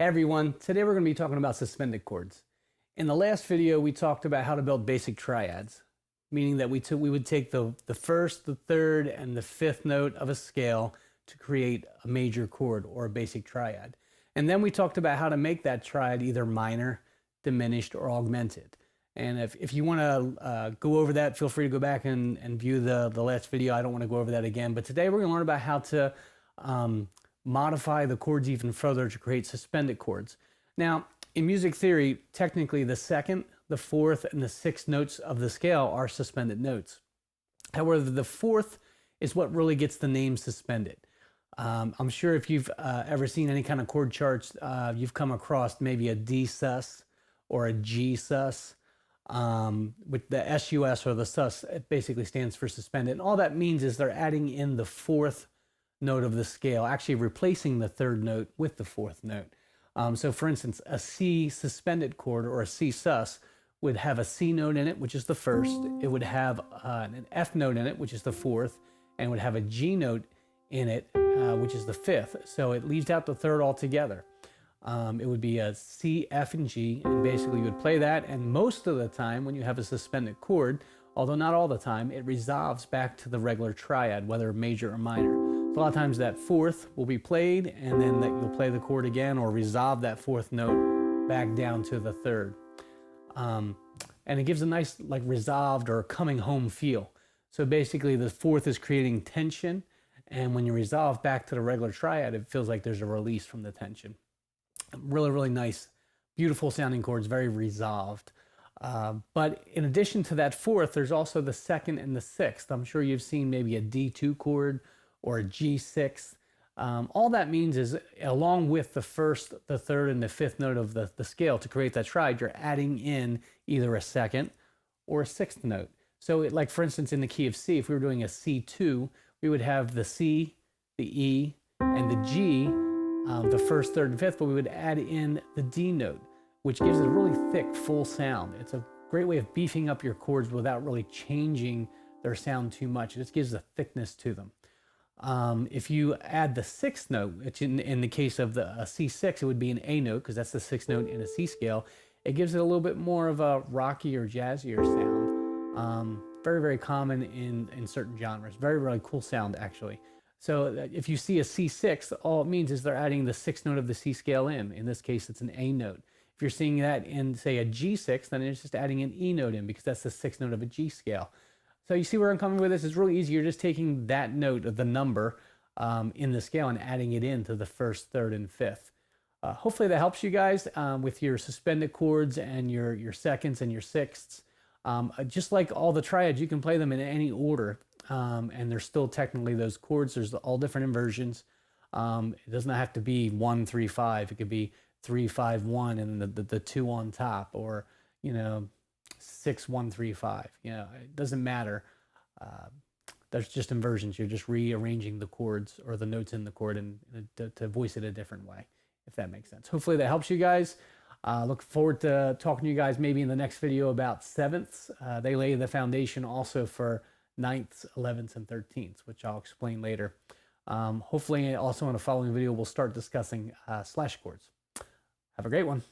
everyone, today we're going to be talking about suspended chords. In the last video we talked about how to build basic triads, meaning that we would take the first, the third, and the fifth note of a scale to create a major chord or a basic triad. And then we talked about how to make that triad either minor, diminished, or augmented. And if you want to go over that, feel free to go back and view the last video. I don't want to go over that again, but today we're going to learn about how to modify the chords even further to create suspended chords. Now, in music theory, technically the second, the fourth, and the sixth notes of the scale are suspended notes. However, the fourth is what really gets the name suspended. I'm sure if you've ever seen any kind of chord charts, you've come across maybe a D sus or a G sus. With the SUS or the sus, it basically stands for suspended. And all that means is they're adding in the fourth note of the scale, actually replacing the third note with the fourth note. So for instance, a C suspended chord or a C sus would have a C note in it, which is the first. It would have an F note in it, which is the fourth, and would have a G note in it, which is the fifth. So it leaves out the third altogether. It would be a C, F, and G, and basically you would play that, and most of the time when you have a suspended chord, although not all the time, it resolves back to the regular triad, whether major or minor. So a lot of times that fourth will be played, and then that you'll play the chord again or resolve that fourth note back down to the third. And it gives a nice like resolved or coming home feel. So basically the fourth is creating tension, and when you resolve back to the regular triad, it feels like there's a release from the tension. Really, really nice, beautiful sounding chords, very resolved. But in addition to that fourth, there's also the second and the sixth. I'm sure you've seen maybe a D2 chord or a G6. All that means is along with the first, the third, and the fifth note of the scale to create that triad, you're adding in either a second or a sixth note. So like for instance, in the key of C, if we were doing a C2, we would have the C, the E, and the G, the first, third, and fifth, but we would add in the D note, which gives it a really thick, full sound. It's a great way of beefing up your chords without really changing their sound too much. It just gives a thickness to them. If you add the sixth note, which in the case of the C6, it would be an A note, because that's the sixth note in a C scale. It gives it a little bit more of a rocky or jazzier sound. Very, very common in certain genres. Very, really cool sound, actually. So if you see a C6, all it means is they're adding the sixth note of the C scale in. In this case, it's an A note. If you're seeing that in, say, a G6, then it's just adding an E note in because that's the sixth note of a G scale. So you see where I'm coming with this? It's really easy. You're just taking that note of the number in the scale and adding it into the first, third, and fifth. Hopefully that helps you guys with your suspended chords and your seconds and your sixths. Just like all the triads, you can play them in any order. And there's still technically those chords. There's all different inversions. It does not have to be 1, 3, 5. It could be 3, 5, 1, and the 2 on top, or 6, 1, 3, 5. It doesn't matter. There's just inversions. You're just rearranging the chords or the notes in the chord and to voice it a different way, if that makes sense. Hopefully that helps you guys. Look forward to talking to you guys maybe in the next video about sevenths. They lay the foundation also for ninths, 11ths, and 13ths, which I'll explain later. Hopefully also in a following video, we'll start discussing slash chords. Have a great one.